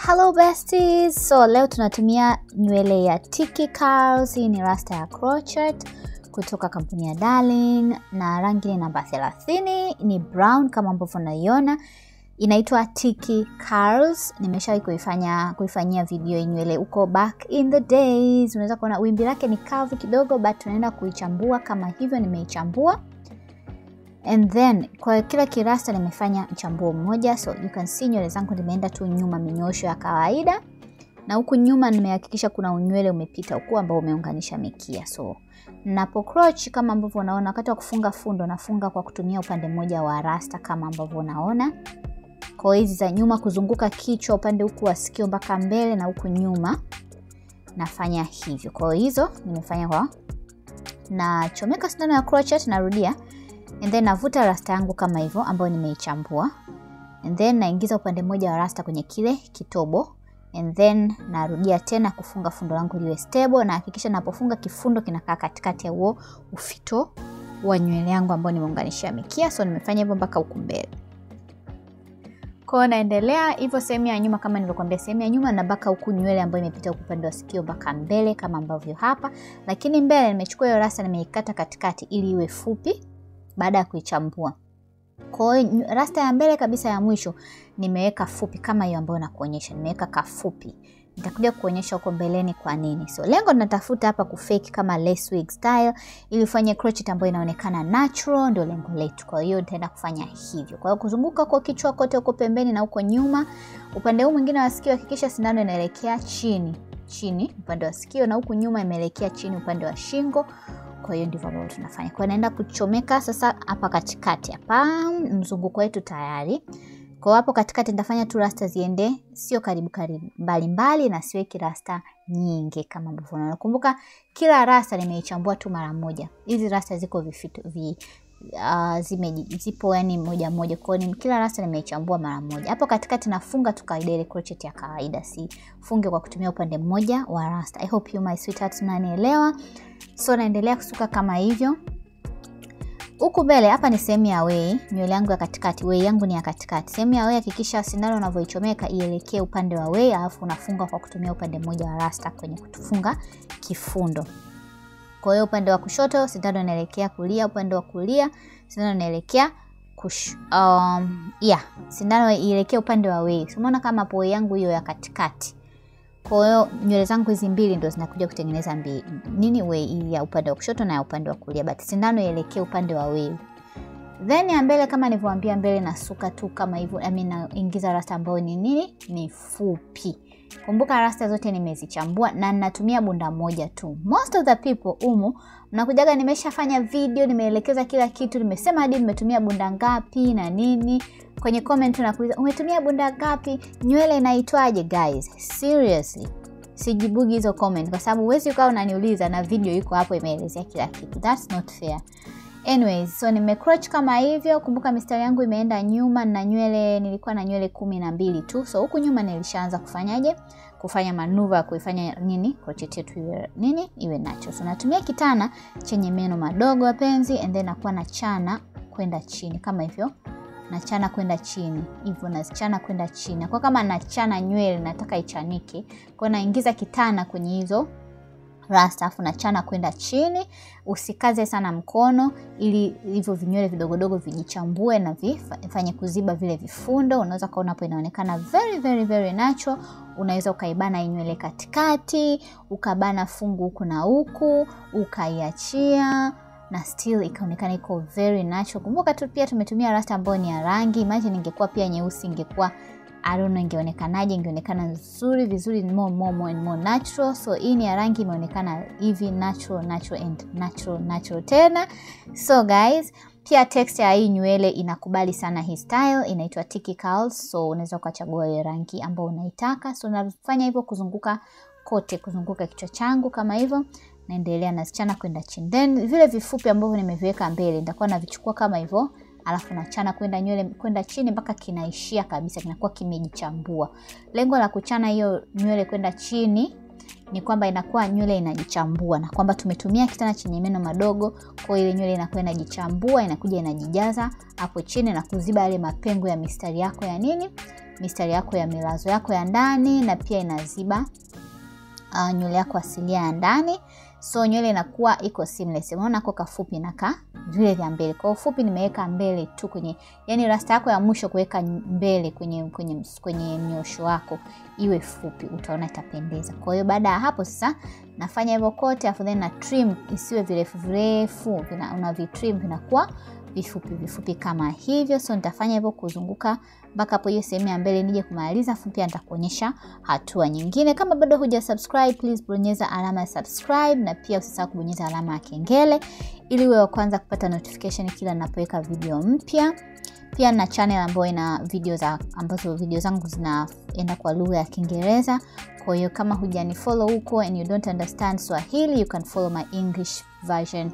Hello besties, so leo tunatumia nywele ya Tiki Curls. Hii ni rasta ya crochet kutoka kampuni ya Darling na rangi ni namba 30, ni brown kama ambavyo unaiona. Inaitwa Tiki Curls. Nimeshawahi kuifanyia video hii nywele uko back in the days. Unaweza kuona wimbi lake ni kavu kidogo, but tunaenda kuichambua kama hivyo. Nimeichambua. And then kwa kila kirasta nimefanya mchambuo mmoja, so you can see nywele zangu nimeenda tu nyuma minyosho ya kawaida, na huku nyuma nimehakikisha kuna unywele umepita huko ambao umeunganisha mikia. So napo crochet kama ambavyo unaona, wakati wa kufunga fundo nafunga kwa kutumia upande mmoja wa rasta kama ambavyo unaona. Kwa hizi za nyuma kuzunguka kichwa upande huku wa sikio mpaka mbele na huku nyuma nafanya hivyo. Kwa hizo nimefanya kwa na chomeka sindano ya crochet, narudia. And then navuta rasta yangu kama hivyo ambayo nimeichambua. And then naingiza upande mmoja wa rasta kwenye kile kitobo. And then narudia tena kufunga fundo langu liwe stable, na hakikisha napofunga kifundo kinakaa katikati ya huo ufito wa nywele yangu ambao nimeunganishia mikia. So nimefanya hivyo mpaka huku mbele. Kwa naendelea hivyo sehemu ya nyuma kama nilivyokuambia, sehemu ya nyuma nabaka huku nywele ambayo imepita upande wa sikio mpaka mbele kama ambavyo hapa. Lakini mbele nimechukua hiyo rasta nimeikata katikati ili iwe fupi. Baada ya kuichambua, kwa hiyo rasta ya mbele kabisa ya mwisho nimeweka fupi kama hiyo ambayo nakuonyesha, nimeweka kafupi. Nitakuja kuonyesha huko mbeleni kwa nini. So lengo ninatafuta hapa kufake kama lace wig style ili ufanye crochet ambayo inaonekana natural, ndio lengo letu. Kwa hiyo nitaenda kufanya hivyo. Kwa hiyo kuzunguka kwa kichwa kote huko pembeni na huko nyuma. Upande huu mwingine wa sikio hakikisha sindano inaelekea chini upande wa sikio, na huku nyuma imeelekea chini upande wa shingo. Kwa hiyo ndivyo ambavyo tunafanya. Kwa naenda kuchomeka sasa hapa katikati hapa. Mzunguko wetu tayari. Kwa hapo katikati nitafanya tu rasta ziende sio karibu, mbali na siweki rasta nyingi kama ambavyo unaona. Kumbuka kila rasta nimeichambua tu mara moja. Hizi rasta ziko zipo yani moja moja. Kwa hiyo kila rasta nimeichambua mara moja. Hapo katikati nafunga tu kawaida crochet ya kawaida, si funge kwa kutumia upande mmoja wa rasta. I hope you my sweethearts unanielewa. So naendelea kusuka kama hivyo. Huku mbele hapa ni sehemu ya way, nywele yangu ya katikati, way yangu ni ya katikati. Sehemu ya way hakikisha sindano unavyoichomeka ielekee upande wa way, alafu unafunga kwa kutumia upande mmoja wa rasta kwenye kufunga kifundo. Kwa hiyo upande wa kushoto sindano inaelekea kulia, upande wa kulia sindano inaelekea sindano ielekea upande wa way. Umeona kama hapo way yangu hiyo ya katikati. Kwa hiyo nywele zangu hizi mbili ndio zinakuja kutengeneza way ya upande wa kushoto na ya upande wa kulia, but sindano ielekee upande wa way. Then ya mbele kama nilivyowaambia, mbele nasuka tu kama hivyo, naingiza rasta ambayo ni fupi. Kumbuka rasta zote nimezichambua na ninatumia bunda moja tu. Most of the people mnakujaga nimeshafanya video, nimeelekeza kila kitu, nimesema hadi nimetumia bunda ngapi na nini. Kwenye comment unakuuliza umetumia bunda ngapi, nywele inaitwaje? Guys, seriously sijibugi hizo comment kwa sababu huwezi ukawa unaniuliza na video iko hapo imeelezea kila kitu. That's not fair. Anyways, so nimecrochet kama hivyo. Kumbuka mistari yangu imeenda nyuma na nywele nilikuwa na nywele 12 tu. So huku nyuma nilishaanza kufanya manuva kuifanya crochet yetu iwe natural. So natumia kitana chenye meno madogo wapenzi, and then nakuwa na chana kwenda chini kama hivyo. Na chana kwenda chini hivyo, na chana kwenda chini. Kwa kama na chana nywele nataka ichanike, kwa naingiza kitana kwenye hizo rasta afu na chana kwenda chini. Usikaze sana mkono ili hivyo vinywele vidogodogo vijichambue na vifanye kuziba vile vifundo. Unaweza kaona hapo inaonekana very very very natural. Unaweza ukaibana nywele katikati, ukabana fungu huku na huku, ukaiachia na still ikaonekana iko very natural. Kumbuka tu pia tumetumia rasta ambayo ni ya rangi. Imagine ingekuwa pia nyeusi, ingekuwa ingeonekanaje? Ingeonekana nzuri vizuri, more natural. So hii ni ya rangi, imeonekana hivi natural and natural tena. So guys, pia texture ya hii nywele inakubali sana hii style, inaitwa Tiki Curls. So unaweza ukachagua ile rangi ambayo unaitaka. So nafanya hivyo kuzunguka kote, kuzunguka kichwa changu kama hivyo. Naendelea na chana kwenda chini. Then vile vifupi ambavyo nimeviweka mbele nitakuwa navichukua kama hivyo, alafu na chana kwenda chini mpaka kinaishia kabisa, kinakuwa kimejichambua. Lengo la kuchana hiyo nywele kwenda chini ni kwamba inakuwa nywele inajichambua, na kwamba tumetumia kitana chenye meno madogo, kwa ile nywele inakuwa inajichambua, inakuja inajijaza hapo chini na kuziba yale mapengo ya mistari yako mistari yako ya milazo yako ya ndani, na pia inaziba nywele yako asilia ya ndani. So nywele inakuwa iko seamless. Unaona kwa kafupi na vile vya mbele. Kwa ufupi nimeweka mbele tu kwenye, yani rasta yako ya mwisho kuweka mbele kwenye mnyosho wako iwe fupi, utaona itapendeza. Kwa hiyo baada ya hapo sasa nafanya hivyo kote, afu then na trim isiwe virefu virefu, unavitrim vinakuwa vifupi kama hivyo. So nitafanya hivyo kuzunguka mpaka hapo hiyo sehemu ya mbele nije kumaliza, afu pia nitakuonyesha hatua nyingine. Kama bado hujasubscribe, please bonyeza alama ya subscribe, na pia usisahau kubonyeza alama ya kengele ili uwe wa kwanza kupata notification kila ninapoweka video mpya. Pia na channel ambayo ina video zangu zinaenda kwa lugha ya Kiingereza. Kwa hiyo kama hujanifollow huko and you don't understand Swahili, you can follow my English version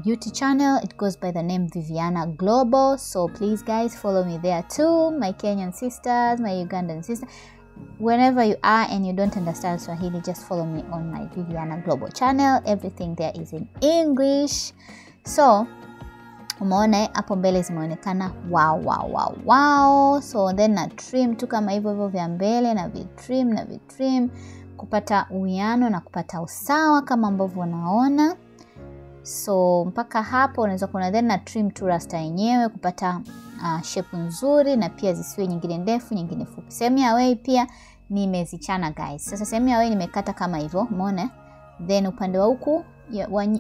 beauty channel. It goes by the name Viviana Global. So please guys, follow me there too. My Kenyan sisters, my Ugandan sisters, whenever you are and you don't understand Swahili, just follow me on my Viviana Global channel. Everything there is in English. So umeona hapo mbele zimeonekana wow. So then na trim tu kama hivyo vya mbele, na vitrim kupata uwiano na kupata usawa kama ambavyo unaona. So mpaka hapo unaweza kuona, then na trim tu rasta yenyewe kupata shape nzuri, na pia zisiwe nyingine ndefu nyingine fupi. Sehemu ya way pia nimezichana guys. Sasa sehemu ya way nimekata kama hivyo, umeona? Then upande wa huku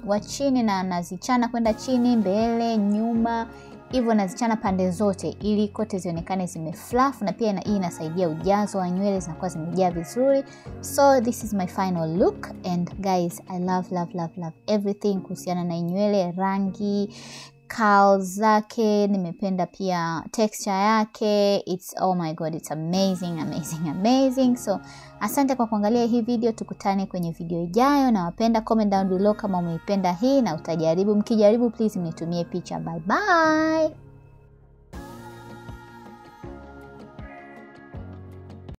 wa chini na nazichana kwenda chini, mbele, nyuma, hivyo nazichana pande zote ili kote zionekane zimefluff, na pia hii inasaidia ujazo wa nywele zinakuwa zimejaa vizuri. So this is my final look, and guys I love everything kuhusiana na nywele, rangi, curls zake, nimependa pia texture yake. Oh my god, it's amazing. So asante kwa kuangalia hii video, tukutane kwenye video ijayo, na wapenda comment down below kama umeipenda hii na utajaribu. Mkijaribu please mnitumie picha. Bye bye.